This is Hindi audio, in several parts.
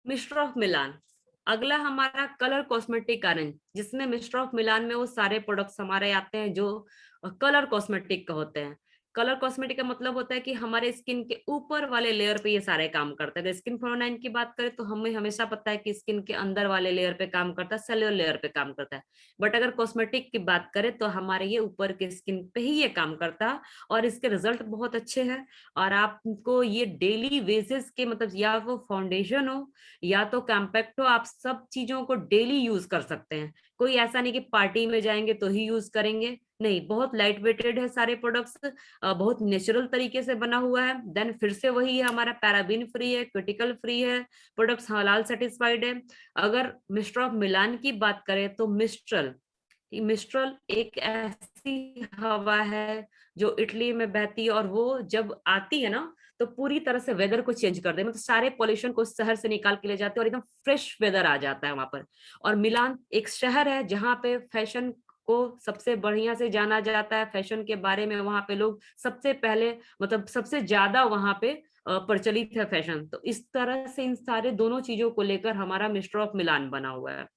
Mister of Milan. अगला हमारा कलर कॉस्मेटिक ऑरेंज, जिसमें मिस्टर ऑफ मिलान में वो सारे प्रोडक्ट्स हमारे आते हैं जो कलर कॉस्मेटिक का होते हैं। कलर कॉस्मेटिक का मतलब होता है कि हमारे स्किन के ऊपर वाले लेयर पे ये सारे काम करते हैं। स्किन फ्लोराइन की बात करें तो हमें हमेशा पता है कि स्किन के अंदर वाले लेयर पे काम करता है, सेलुलर लेयर पे काम करता है। बट अगर कॉस्मेटिक की बात करें तो हमारे ये ऊपर के स्किन पे ही ये काम करता है, और इसके रिजल्ट बहुत अच्छे हैं। और आपको ये डेली बेसिस के, मतलब या वो फाउंडेशन हो या तो कॉम्पैक्ट हो, आप सब चीजों को डेली यूज कर सकते हैं। कोई ऐसा नहीं कि पार्टी में जाएंगे तो ही यूज करेंगे, नहीं, बहुत लाइट वेटेड है सारे प्रोडक्ट्स, बहुत नेचुरल तरीके से बना हुआ है। देन फिर से वही है, हमारा पैराबीन फ्री है, क्रिटिकल फ्री है, प्रोडक्ट्स हलाल सर्टिफाइड है। अगर मिस्टर ऑफ मिलान की बात करें तो मिस्ट्रल, मिस्ट्रल एक ऐसी हवा है जो इटली में बहती है, और वो जब आती है ना तो पूरी तरह से वेदर को चेंज कर दे, मतलब सारे पॉल्यूशन को शहर से निकाल के ले जाते हैं और एकदम फ्रेश वेदर आ जाता है वहां पर। और मिलान एक शहर है जहाँ पे फैशन को सबसे बढ़िया से जाना जाता है, फैशन के बारे में वहां पे लोग सबसे पहले, मतलब सबसे ज्यादा वहां पे प्रचलित है फैशन। तो इस तरह से इन सारे दोनों चीजों को लेकर हमारा मिस्टर ऑफ मिलान बना हुआ है।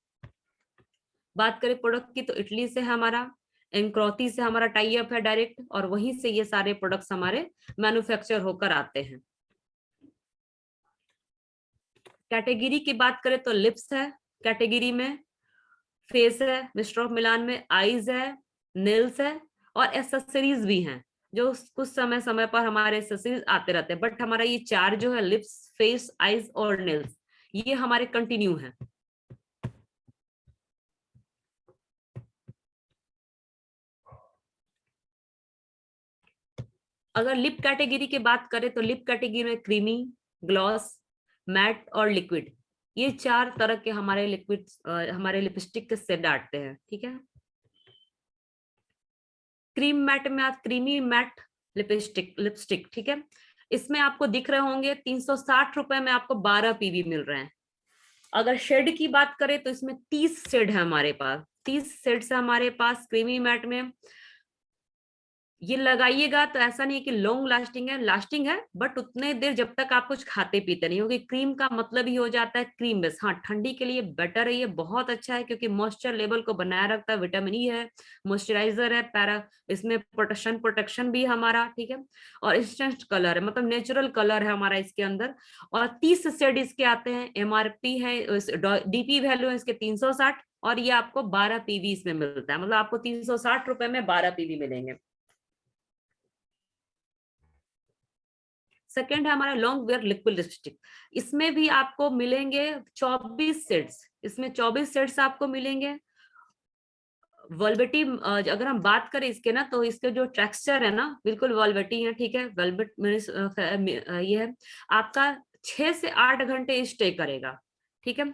बात करें प्रोडक्ट की तो इटली से हमारा एंक्रोती से हमारा टाई अप है डायरेक्ट, और वहीं से ये सारे प्रोडक्ट्स हमारे मैन्युफैक्चर होकर आते हैं। कैटेगरी की बात करें तो लिप्स है कैटेगरी में, फेस है मिस्टर ऑफ मिलान में, आईज है, नेल्स है, और एसेसरीज भी हैं जो कुछ समय समय पर हमारे एसेसरीज आते रहते हैं। बट हमारा ये चार जो है, लिप्स, फेस, आईज और नेल्स, ये हमारे कंटिन्यू हैं। अगर लिप कैटेगरी की बात करें तो लिप कैटेगरी में क्रीमी, ग्लॉस, मैट और लिक्विड, ये चार तरह के हमारे लिक्विड, हमारे लिपस्टिक के सेट आते हैं। ठीक है, क्रीम मैट में आप क्रीमी मैट लिपस्टिक लिपस्टिक, ठीक है, इसमें आपको दिख रहे होंगे 360 रुपए में आपको 12 पीवी मिल रहे हैं। अगर शेड की बात करें तो इसमें 30 शेड है हमारे पास, 30 शेड्स है हमारे पास क्रीमी मैट में। ये लगाइएगा तो ऐसा नहीं है कि लॉन्ग लास्टिंग है, लास्टिंग है, बट उतने देर जब तक आप कुछ खाते पीते नहीं होगे। क्रीम का मतलब ही हो जाता है क्रीम बेस। हाँ, ठंडी के लिए बेटर है, ये बहुत अच्छा है क्योंकि मॉइस्चर लेवल को बनाए रखता है, विटामिन ई है, मॉइस्चराइजर है, पैरा इसमें प्रोटेक्शन प्रोटेक्शन भी हमारा, ठीक है। और इंस्टेंट कलर है, मतलब नेचुरल कलर है हमारा इसके अंदर। और 30 शेड इसके आते हैं, एमआरपी है, डीपी वैल्यू है इसके 360, और ये आपको 12 पीवी इसमें मिलता है, मतलब आपको 360 रुपए में 12 पीवी मिलेंगे। सेकेंड है हमारा लॉन्ग वेयर लिक्विड लिपस्टिक, इसमें भी आपको मिलेंगे 24 सेट्स, इसमें 24 सेट्स आपको मिलेंगे। वेलवेटी, अगर हम बात करें इसके ना तो इसके जो टेक्सचर है ना बिल्कुल वेलवेटी है, ठीक है। वेलवेट ये है आपका 6 से 8 घंटे स्टे करेगा, ठीक है,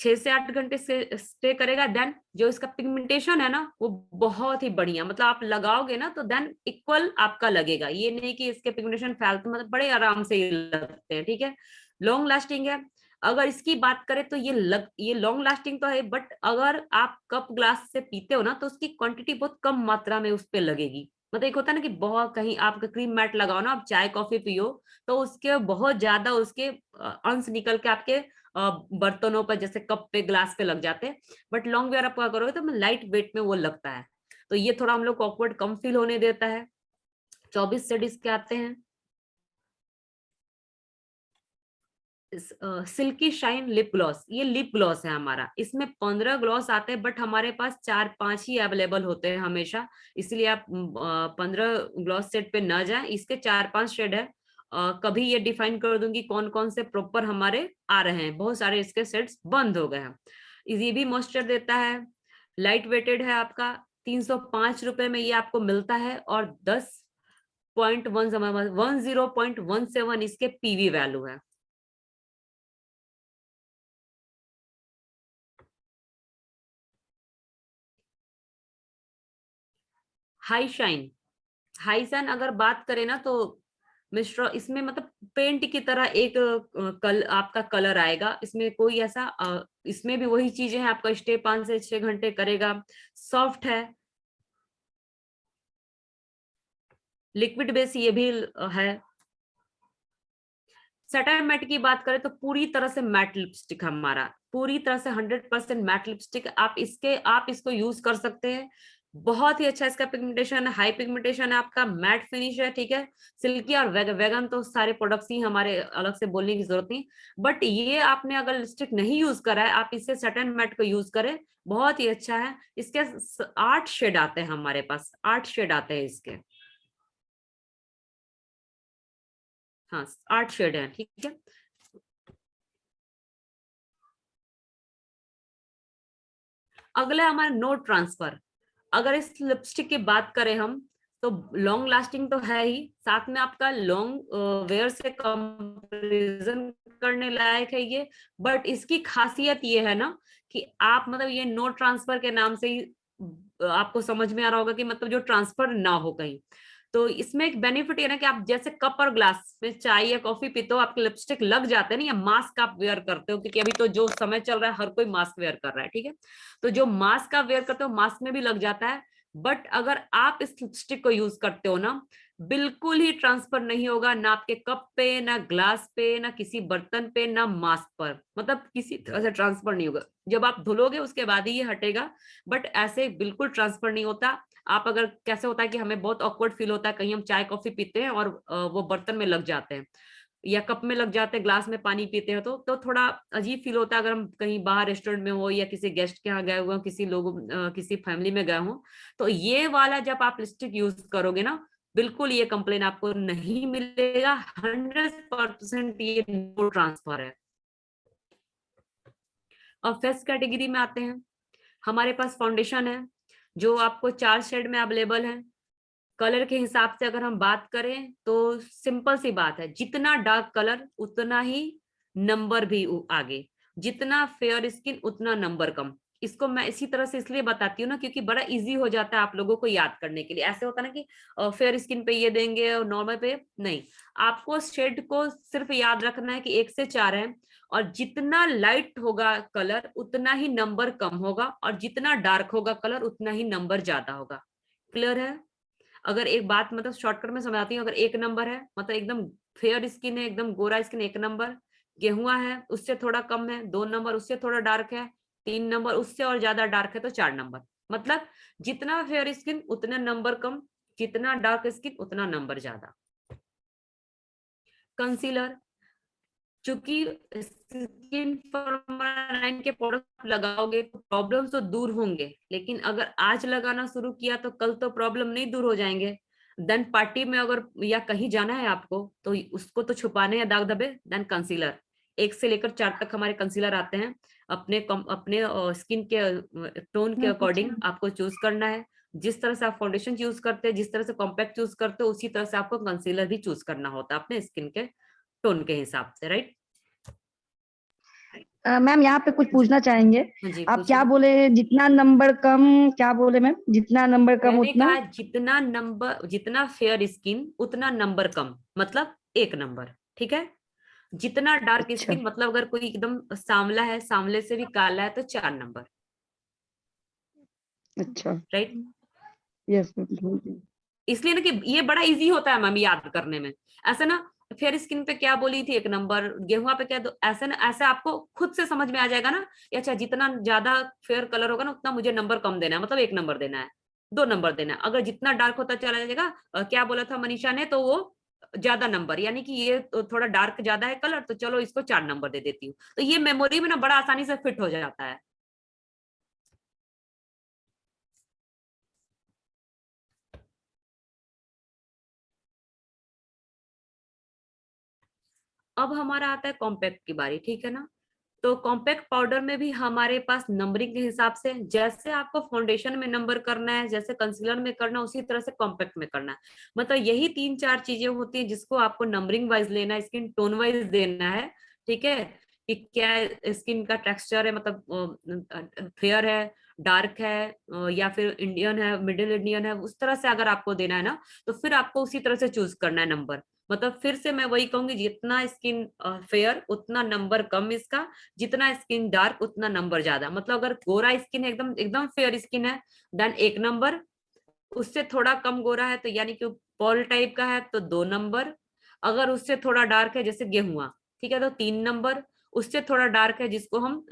6 से 8 घंटे से स्टे करेगा। देन जो इसका पिगमेंटेशन है ना वो बहुत ही बढ़िया, मतलब आप लगाओगे ना तो देन इक्वल आपका लगेगा, ये नहीं कि इसके पिगमेंटेशन फैलते, मतलब बड़े आराम से ये लगते हैं, ठीक है। लॉन्ग लास्टिंग है। अगर इसकी बात करें तो ये लॉन्ग लास्टिंग तो है, बट अगर आप कप ग्लास से पीते हो ना तो उसकी क्वांटिटी बहुत कम मात्रा में उस पर लगेगी। मतलब एक होता है ना कि बहुत, कहीं आप क्रीम मैट लगाओ ना, आप चाय कॉफी पियो तो उसके बहुत ज्यादा उसके अंश निकल के आपके बर्तनों पर, जैसे कप पे, ग्लास पे लग जाते हैं। बट लॉन्ग वेयर आप क्या करोगे तो लाइट वेट में वो लगता है, तो ये थोड़ा हम लोग को ऑकवर्ड कम फील होने देता है। 24 शेड इसके आते हैं। सिल्की शाइन लिप ग्लॉस, ये लिप ग्लॉस है हमारा, इसमें 15 ग्लॉस आते हैं, बट हमारे पास 4-5 ही अवेलेबल होते हैं हमेशा, इसलिए आप 15 ग्लॉस सेट पे ना जाएं, इसके 4-5 शेड है। कभी ये डिफाइन कर दूंगी कौन कौन से प्रॉपर हमारे आ रहे हैं, बहुत सारे इसके सेट्स बंद हो गए हैं। ये भी मॉइस्चर देता है, लाइट वेटेड है आपका, 305 रुपए में ये आपको मिलता है, और 10.17 इसके पीवी वैल्यू है। हाई शाइन, हाई शाइन अगर बात करें ना तो मिस्टर, इसमें मतलब पेंट की तरह एक आपका कलर आएगा, इसमें कोई ऐसा इसमें भी वही चीजें हैं, आपका स्टे 5 से 6 घंटे करेगा, सॉफ्ट है। लिक्विड बेस ये भी है। सैटान मैट की बात करें तो पूरी तरह से मैट लिपस्टिक हमारा, पूरी तरह से 100% मैट लिपस्टिक। आप इसको यूज कर सकते हैं। बहुत ही अच्छा इसका पिगमेंटेशन है, हाई पिगमेंटेशन है, आपका मैट फिनिश है, ठीक है। सिल्की और वेगन तो सारे प्रोडक्ट्स ही हमारे, अलग से बोलने की जरूरत नहीं। बट ये आपने अगर लिपस्टिक नहीं यूज करा है, आप इससे सैटान मैट को यूज करें, बहुत ही अच्छा है। इसके 8 शेड आते हैं हमारे पास, 8 शेड आते हैं इसके। हाँ, 8 शेड है, ठीक है। अगला है हमारा नो ट्रांसफर। अगर इस लिपस्टिक की बात करें हम, तो लॉन्ग लास्टिंग तो है ही, साथ में आपका लॉन्ग वेयर से कंपैरिजन करने लायक है ये। बट इसकी खासियत ये है ना कि आप मतलब ये नो ट्रांसफर के नाम से ही आपको समझ में आ रहा होगा कि मतलब जो ट्रांसफर ना हो कहीं। तो इसमें एक बेनिफिट ये ना कि आप जैसे कप और ग्लास में चाय या कॉफी पीते हो, आपके लिपस्टिक लग जाते हैं ना, या मास्क आप वेयर करते हो, क्योंकि अभी तो जो समय चल रहा है हर कोई मास्क वेयर कर रहा है, ठीक है। तो जो मास्क आप वेयर करते हो, मास्क में भी लग जाता है। बट अगर आप इस लिपस्टिक को यूज करते हो ना, बिल्कुल ही ट्रांसफर नहीं होगा, ना आपके कप पे, ना ग्लास पे, ना किसी बर्तन पे, ना मास्क पर, मतलब किसी तरह से ट्रांसफर नहीं होगा। जब आप धुलोगे उसके बाद ही ये हटेगा, बट ऐसे बिल्कुल ट्रांसफर नहीं होता। आप अगर, कैसे होता है कि हमें बहुत ऑकवर्ड फील होता है, कहीं हम चाय कॉफी पीते हैं और वो बर्तन में लग जाते हैं, या कप में लग जाते हैं, ग्लास में पानी पीते हो, तो थोड़ा अजीब फील होता है। अगर हम कहीं बाहर रेस्टोरेंट में हो, या किसी गेस्ट के यहाँ गए हुए हो, किसी लोग किसी फैमिली में गए हो, तो ये वाला जब आप लिपस्टिक यूज करोगे ना, बिल्कुल ये कंप्लेन आपको नहीं मिलेगा। 100% ये नो ट्रांसफर है। और फेस कैटेगरी में आते हैं, हमारे पास फाउंडेशन है जो आपको 4 शेड में अवेलेबल है। कलर के हिसाब से अगर हम बात करें तो सिंपल सी बात है, जितना डार्क कलर उतना ही नंबर भी आगे, जितना फेयर स्किन उतना नंबर कम। इसको मैं इसी तरह से इसलिए बताती हूँ ना, क्योंकि बड़ा इजी हो जाता है आप लोगों को याद करने के लिए। ऐसे होता है ना कि फेयर स्किन पे ये देंगे और नॉर्मल पे नहीं। आपको शेड को सिर्फ याद रखना है कि 1 से 4 है, और जितना लाइट होगा कलर उतना ही नंबर कम होगा, और जितना डार्क होगा कलर उतना ही नंबर ज्यादा होगा। क्लियर है? अगर एक बात मतलब शॉर्टकट में समझाती हूँ, अगर 1 नंबर है मतलब एकदम फेयर स्किन है, एकदम गोरा स्किन, 1 नंबर। गेहुआ है उससे थोड़ा कम है, 2 नंबर, उससे थोड़ा डार्क है 3 नंबर, उससे और ज्यादा डार्क है तो 4 नंबर। मतलब जितना फेयर स्किन उतना नंबर कम, जितना डार्क स्किन उतना नंबर ज्यादा। कंसीलर, चूंकि स्किन फॉर्मुला 9 के प्रोडक्ट लगाओगे तो प्रॉब्लम तो दूर होंगे, लेकिन अगर आज लगाना शुरू किया तो कल तो प्रॉब्लम नहीं दूर हो जाएंगे। देन पार्टी में अगर या कहीं जाना है आपको, तो उसको तो छुपाने या दाग धब्बे, देन कंसीलर। 1 से लेकर 4 तक हमारे कंसीलर आते हैं। अपने स्किन के टोन के अकॉर्डिंग आपको चूज करना है। जिस तरह से आप फाउंडेशन यूज करते हैं, जिस तरह से कॉम्पैक्ट यूज करते हो, उसी तरह से आपको कंसीलर भी चूज करना होता है अपने स्किन के टोन के हिसाब से, राइट। मैम यहाँ पे कुछ जी, पूछना चाहेंगे। हाँ जी, आप क्या पूछिए। बोले, जितना नंबर कम, क्या बोले मैम, जितना नंबर कम मैंने उतना? कहा जितना नंबर, जितना फेयर स्किन उतना नंबर कम, मतलब 1 नंबर, ठीक है। जितना डार्क अच्छा। स्किन, मतलब अगर कोई एकदम सांवला है, सांवले से भी काला है, तो 4 नंबर, अच्छा। राइट। Yes ma'am. इसलिए ना कि ये बड़ा इजी होता है मैम याद करने में। ऐसे ना, फेयर स्किन पे क्या बोली थी, 1 नंबर, गेहुआ पे क्या, ऐसे ना, ऐसे आपको खुद से समझ में आ जाएगा ना। अच्छा, जितना ज्यादा फेयर कलर होगा ना उतना मुझे नंबर कम देना है, मतलब 1 नंबर देना है, 2 नंबर देना है। अगर जितना डार्क होता चला जाएगा, क्या बोला था मनीषा ने, तो वो ज्यादा नंबर, यानी कि ये तो थोड़ा डार्क ज्यादा है कलर, तो चलो इसको 4 नंबर दे देती हूँ। तो ये मेमोरी में ना बड़ा आसानी से फिट हो जाता है। अब हमारा आता है कॉम्पैक्ट की बारी, ठीक है ना। तो कॉम्पैक्ट पाउडर में भी हमारे पास नंबरिंग के हिसाब से, जैसे आपको फाउंडेशन में नंबर करना है, जैसे कंसीलर में करना है, उसी तरह से कॉम्पैक्ट में करना है। मतलब यही 3-4 चीजें होती हैं जिसको आपको नंबरिंग वाइज लेना है, स्किन टोन वाइज देना है, ठीक है। कि क्या स्किन का टेक्सचर है, मतलब फेयर है, डार्क है, या फिर इंडियन है, मिडिल इंडियन है, उस तरह से अगर आपको देना है ना, तो फिर आपको उसी तरह से चूज करना है नंबर। मतलब फिर से मैं वही कहूंगी, जितना स्किन फेयर उतना नंबर कम इसका, जितना स्किन डार्क उतना नंबर ज्यादा। मतलब अगर गोरा स्किन है, एकदम एकदम फेयर स्किन है, देन 1 नंबर। उससे थोड़ा कम गोरा है तो यानी कि पर्ल टाइप का है तो 2 नंबर। अगर उससे थोड़ा डार्क है जैसे गेहुआ, ठीक है, तो 3 नंबर। उससे थोड़ा डार्क है जिसको हम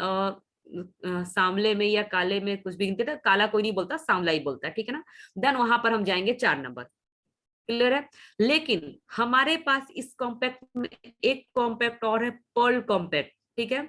सांवले में या काले में कुछ भी गिनते थे, काला कोई नहीं बोलता, सांवला ही बोलता है, ठीक है ना। देन वहां पर हम जाएंगे 4 नंबर। क्लियर है। लेकिन हमारे पास इस कॉम्पैक्ट में एक कॉम्पैक्ट और है, पर्ल कॉम्पैक्ट, ठीक है।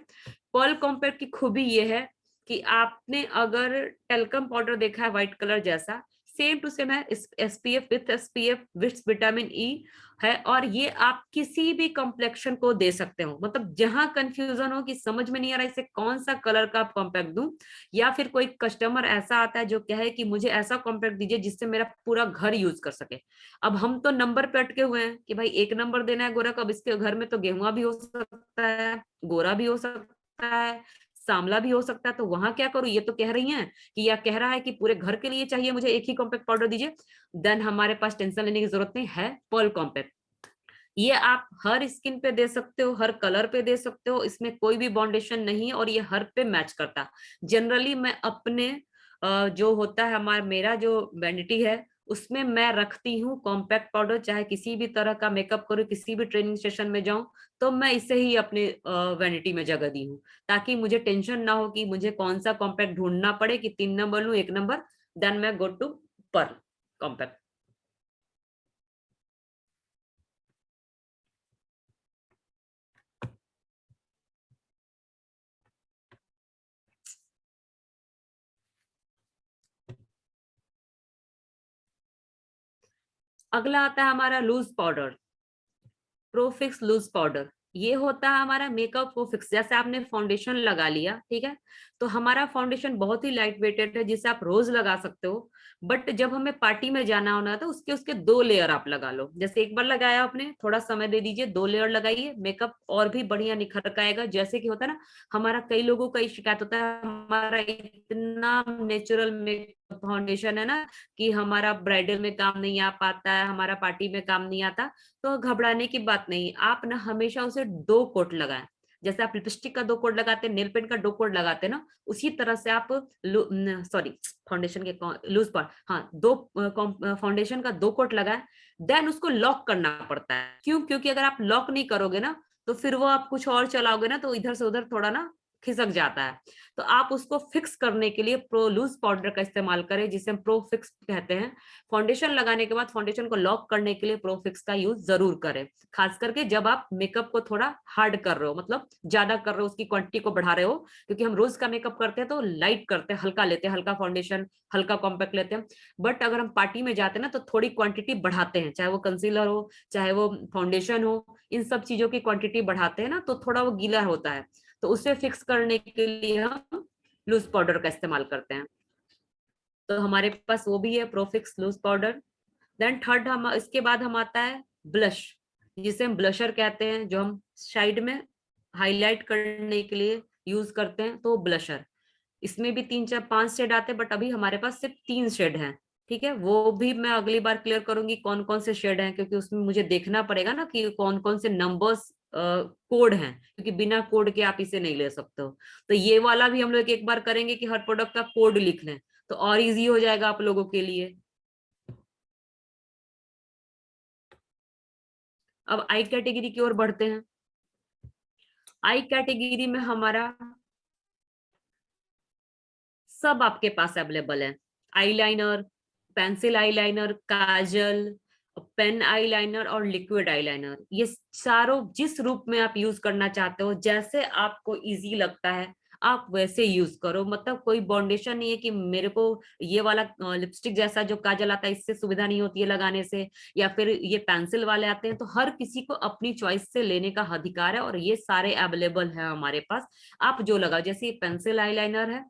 पर्ल कॉम्पैक्ट की खूबी ये है कि आपने अगर टेल्कम पाउडर देखा है व्हाइट कलर जैसा, सेम टू सेम है, SPF with SPF with vitamin E है। और ये आप किसी भी कॉम्प्लेक्शन को दे सकते हो, मतलब जहां कंफ्यूजन हो कि समझ में नहीं आ रहा इसे कौन सा कलर का कॉम्पैक्ट दूं, या फिर कोई कस्टमर ऐसा आता है जो कहे कि मुझे ऐसा कॉम्पैक्ट दीजिए जिससे मेरा पूरा घर यूज कर सके। अब हम तो नंबर पे अटके हुए हैं कि भाई 1 नंबर देना है गोरा का, अब इसके घर में तो गेहुआ भी हो सकता है, गोरा भी हो सकता है, सांवला भी हो सकता है, तो वहां क्या करूं। ये तो कह रही हैं कि, या कह रहा है कि पूरे घर के लिए चाहिए मुझे एक ही कॉम्पैक्ट पाउडर दीजिए, देन हमारे पास टेंशन लेने की जरूरत नहीं है, पर्ल कॉम्पैक्ट। ये आप हर स्किन पे दे सकते हो, हर कलर पे दे सकते हो, इसमें कोई भी बाउंडेशन नहीं है और ये हर पे मैच करता है। जनरली मैं अपने जो होता है हमारा, मेरा जो वैनिटी है उसमें मैं रखती हूँ कॉम्पैक्ट पाउडर, चाहे किसी भी तरह का मेकअप करूँ, किसी भी ट्रेनिंग सेशन में जाऊं, तो मैं इसे ही अपने वैनिटी में जगह दी हूँ, ताकि मुझे टेंशन ना हो कि मुझे कौन सा कॉम्पैक्ट ढूंढना पड़े कि 3 नंबर लूं, 1 नंबर, देन मैं गो टू पर्ल कॉम्पैक्ट। अगला आता है हमारा loose powder, Profix loose powder. ये होता है हमारा मेकअप प्रोफिक्स। जैसे आपने फाउंडेशन लगा लिया, ठीक है, तो हमारा फाउंडेशन बहुत ही लाइट वेटेड है जिसे आप रोज लगा सकते हो, बट जब हमें पार्टी में जाना होना तो उसके उसके 2 लेयर आप लगा लो। जैसे एक बार लगाया आपने, थोड़ा समय दे दीजिए, 2 लेयर लगाइए, मेकअप और भी बढ़िया निखर के आएगा। जैसे कि होता है ना, हमारा कई लोगों का शिकायत होता है, हमारा इतना नेचुरल मेकअप फाउंडेशन है ना कि हमारा ब्राइडल में काम नहीं आ पाता है, हमारा पार्टी में काम नहीं आता। तो घबराने की बात नहीं, आप ना हमेशा उसे 2 कोट लगाएं। जैसे आप लिपस्टिक का 2 कोट लगाते हैं, नेल पेंट का 2 कोट लगाते हैं ना, उसी तरह से आप, सॉरी, फाउंडेशन के लूज पार्ट, हाँ, दो फाउंडेशन का 2 कोट लगाएं। देन उसको लॉक करना पड़ता है। क्यों? क्योंकि अगर आप लॉक नहीं करोगे ना, तो फिर वो आप कुछ और चलाओगे ना तो इधर से उधर थोड़ा ना खिसक जाता है। तो आप उसको फिक्स करने के लिए प्रो लूज पाउडर का इस्तेमाल करें, जिसे हम प्रो फिक्स कहते हैं। फाउंडेशन लगाने के बाद फाउंडेशन को लॉक करने के लिए प्रोफिक्स का यूज जरूर करें, खास करके जब आप मेकअप को थोड़ा हार्ड कर रहे हो, मतलब ज्यादा कर रहे हो, उसकी क्वांटिटी को बढ़ा रहे हो। क्योंकि हम रोज का मेकअप करते हैं तो लाइट करते हैं, हल्का लेते हैं, हल्का फाउंडेशन, हल्का कॉम्पैक्ट लेते हैं। बट अगर हम पार्टी में जाते हैं ना तो थोड़ी क्वांटिटी बढ़ाते हैं, चाहे वो कंसीलर हो, चाहे वो फाउंडेशन हो, इन सब चीजों की क्वांटिटी बढ़ाते हैं ना, तो थोड़ा वो गीला होता है। तो उसे फिक्स करने के लिए हम लूज पाउडर का इस्तेमाल करते हैं। तो हमारे पास वो भी है, Profix loose powder. Then third, हम इसके बाद हम आता है ब्लश, जिसे हम ब्लशर कहते हैं, जो हम साइड में हाईलाइट करने के लिए यूज करते हैं, तो ब्लशर। इसमें भी 3 4 5 शेड आते हैं, बट अभी हमारे पास सिर्फ 3 शेड हैं। ठीक है, वो भी मैं अगली बार क्लियर करूंगी कौन कौन से शेड हैं, क्योंकि उसमें मुझे देखना पड़ेगा ना कि कौन कौन से नंबर्स कोड हैं, क्योंकि बिना कोड के आप इसे नहीं ले सकते हो। तो ये वाला भी हम लोग एक बार करेंगे कि हर प्रोडक्ट का कोड लिख लें, तो और इजी हो जाएगा आप लोगों के लिए। अब आई कैटेगरी की ओर बढ़ते हैं। आई कैटेगरी में हमारा सब आपके पास अवेलेबल है। आईलाइनर, पेंसिल आईलाइनर, काजल, पेन आईलाइनर और लिक्विड आईलाइनर, ये चारों जिस रूप में आप यूज करना चाहते हो, जैसे आपको इजी लगता है आप वैसे यूज करो। मतलब कोई बाउंडेशन नहीं है कि मेरे को ये वाला लिपस्टिक जैसा जो काजल आता है इससे सुविधा नहीं होती है लगाने से, या फिर ये पेंसिल वाले आते हैं, तो हर किसी को अपनी चॉइस से लेने का अधिकार है, और ये सारे अवेलेबल है हमारे पास। आप जो लगाओ, जैसे ये पेंसिल आईलाइनर है,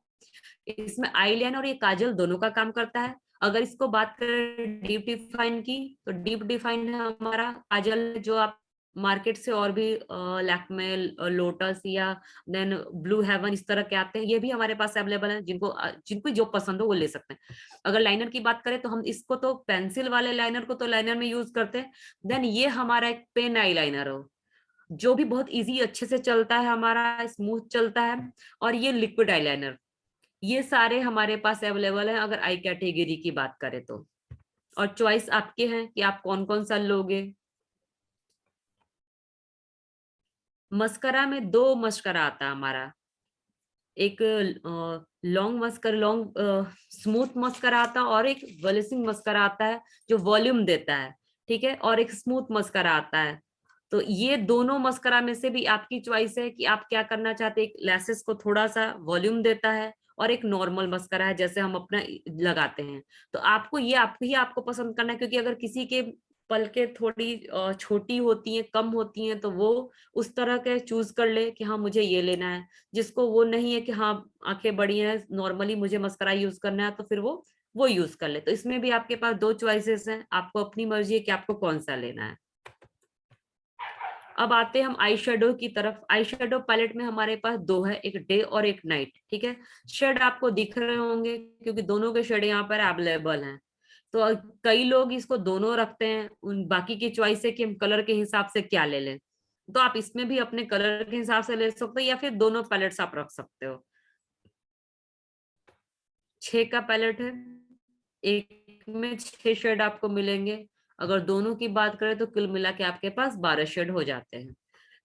इसमें आईलाइनर और ये काजल दोनों का काम करता है। अगर इसको बात करें डीप डिफाइन की, तो डीप डिफाइन है हमारा काजल, जो आप मार्केट से और भी लैक्मे, लोटस या देन ब्लू हेवन इस तरह के आते हैं, ये भी हमारे पास अवेलेबल है। जिनको जिनको जो पसंद हो वो ले सकते हैं। अगर लाइनर की बात करें तो हम इसको तो पेंसिल वाले लाइनर को तो लाइनर में यूज करते हैं। देन ये हमारा एक पेन आई लाइनर हो, जो भी बहुत इजी अच्छे से चलता है, हमारा स्मूथ चलता है। और ये लिक्विड आईलाइनर, ये सारे हमारे पास अवेलेबल है अगर आई कैटेगरी की बात करें तो। और चॉइस आपके हैं कि आप कौन कौन सा लोगे। मस्करा में 2 मस्करा आता है हमारा, एक लॉन्ग स्मूथ मस्करा आता है और एक वॉलिसिंग मस्करा आता है जो वॉल्यूम देता है, ठीक है, और एक स्मूथ मस्करा आता है। तो ये दोनों मस्करा में से भी आपकी चॉइस है कि आप क्या करना चाहते हैं। एक लैसेस को थोड़ा सा वॉल्यूम देता है और एक नॉर्मल मस्करा है जैसे हम अपना लगाते हैं। तो आपको ये आपको पसंद करना है, क्योंकि अगर किसी के पलकें थोड़ी छोटी होती हैं, कम होती हैं, तो वो उस तरह के चूज कर ले कि हाँ मुझे ये लेना है। जिसको वो नहीं है कि हाँ आंखें बड़ी हैं, नॉर्मली मुझे मस्करा यूज करना है, तो फिर वो यूज कर ले। तो इसमें भी आपके पास 2 चॉइसेस हैं, आपको अपनी मर्जी है कि आपको कौन सा लेना है। अब आते हैं हम आई शेडो की तरफ। आई शेडो पैलेट में हमारे पास 2 है, एक डे और एक नाइट, ठीक है। शेड आपको दिख रहे होंगे क्योंकि दोनों के शेड यहाँ पर अवेलेबल हैं। तो कई लोग इसको दोनों रखते हैं, उन बाकी की चॉइस है कि हम कलर के हिसाब से क्या ले लें। तो आप इसमें भी अपने कलर के हिसाब से ले सकते हो या फिर दोनों पैलेट्स आप रख सकते हो। 6 का पैलेट है, एक में 6 शेड आपको मिलेंगे। अगर दोनों की बात करें तो कुल मिला के आपके पास 12 शेड हो जाते हैं।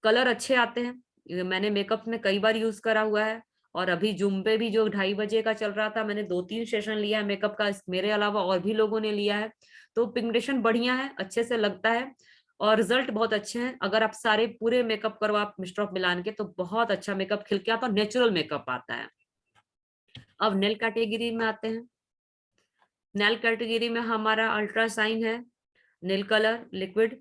कलर अच्छे आते हैं, ये मैंने मेकअप में कई बार यूज करा हुआ है। और अभी जूम पे भी जो 2:30 बजे का चल रहा था, मैंने 2-3 सेशन लिया है मेकअप का, मेरे अलावा और भी लोगों ने लिया है। तो पिगमेंटेशन बढ़िया है, अच्छे से लगता है और रिजल्ट बहुत अच्छे हैं। अगर आप सारे पूरे मेकअप करो आप मिस्टर ऑफ मिलान के, तो बहुत अच्छा मेकअप खिल के आता है, नेचुरल मेकअप आता है। अब नेल कैटेगरी में आते हैं। नेल कैटेगरी में हमारा अल्ट्रा साइन है, नेल कलर लिक्विड,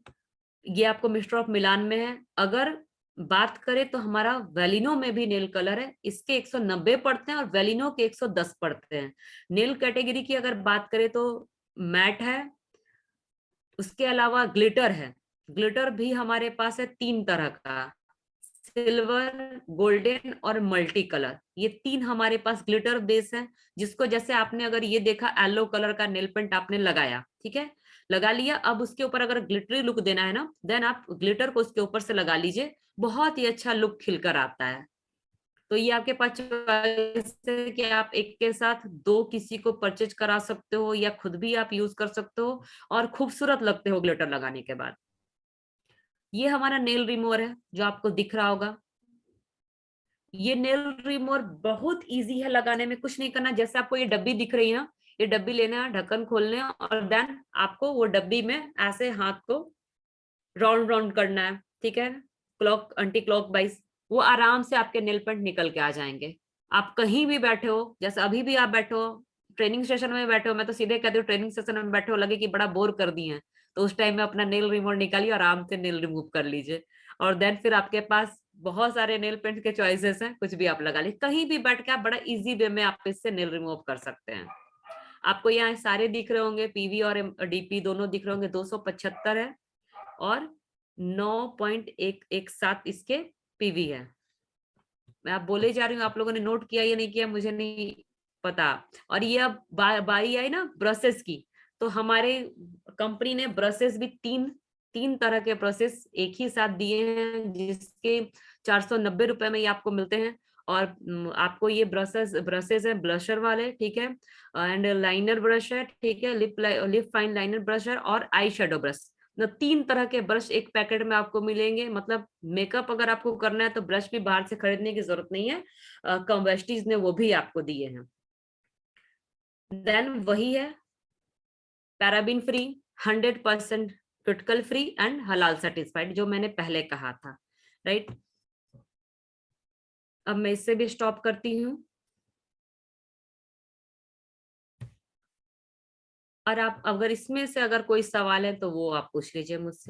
ये आपको मिस्टर ऑफ मिलान में है। अगर बात करें तो हमारा वेलिनो में भी नेल कलर है, इसके 190 पड़ते हैं और वेलिनो के 110 पड़ते हैं। नेल कैटेगरी की अगर बात करें तो मैट है, उसके अलावा ग्लिटर है। ग्लिटर भी हमारे पास है 3 तरह का, सिल्वर, गोल्डन और मल्टी कलर, ये 3 हमारे पास ग्लिटर बेस है। जिसको जैसे आपने अगर ये देखा येलो कलर का नेल पेंट आपने लगाया, ठीक है, लगा लिया, अब उसके ऊपर अगर ग्लिटरी लुक देना है ना, देन आप ग्लिटर को उसके ऊपर से लगा लीजिए, बहुत ही अच्छा लुक खिलकर आता है। तो ये आपके पास चॉइस है कि आप एक के साथ 2 किसी को परचेज करा सकते हो या खुद भी आप यूज कर सकते हो और खूबसूरत लगते हो ग्लिटर लगाने के बाद। ये हमारा नेल रिमूवर है जो आपको दिख रहा होगा। ये नेल रिमूवर बहुत इजी है लगाने में, कुछ नहीं करना। जैसे आपको ये डब्बी दिख रही है ना, ये डब्बी लेना है, ढक्कन खोलने है और देन आपको वो डब्बी में ऐसे हाथ को राउंड राउंड करना है, ठीक है, क्लॉक एंटी क्लॉक वाइज। वो आराम से आपके नेल पेंट निकल के आ जाएंगे। आप कहीं भी बैठे हो, जैसे अभी भी आप बैठे हो ट्रेनिंग सेशन में बैठे हो, मैं तो सीधे कहती हूँ ट्रेनिंग सेशन में बैठे हो, लगे कि बड़ा बोर कर दिए हैं, तो उस टाइम में अपना नेल रिमूवर निकालिए, आराम से नेल रिमूव कर लीजिए। और देन फिर आपके पास बहुत सारे नेल पेंट के चॉइसेस हैं, कुछ भी आप लगा लीजिए, कहीं भी बैठ के आप बड़ा इजी वे में आप इससे नेल रिमूव कर सकते हैं। आपको यहाँ सारे दिख रहे होंगे, पीवी और डीपी दोनों दिख रहे होंगे। 275 है और 9.117 इसके पीवी है। मैं आप बोले जा रही हूँ, आप लोगों ने नोट किया या नहीं किया मुझे नहीं पता। और ये अब बारी आई ना ब्रशेस की, तो हमारे कंपनी ने ब्रशेस भी तीन तरह के ब्रशेस एक ही साथ दिए हैं, जिसके 490 रुपए में ये आपको मिलते हैं। और आपको ये ब्रशेस है ब्लशर वाले, ठीक है, एंड लाइनर ब्रश है, ठीक है, लिप फाइन लाइनर ब्रश है और आई शेडो ब्रश। 3 तरह के ब्रश एक पैकेट में आपको मिलेंगे। मतलब मेकअप अगर आपको करना है तो ब्रश भी बाहर से खरीदने की जरूरत नहीं है, कमवेस्टीज ने वो भी आपको दिए हैं। देन वही है, paraben free, 100% critical free and हलाल सर्टिफाइड, जो मैंने पहले कहा था, राइट। अब मैं इससे भी स्टॉप करती हूँ। और आप अगर इसमें से अगर कोई सवाल है तो वो आप पूछ लीजिए मुझसे।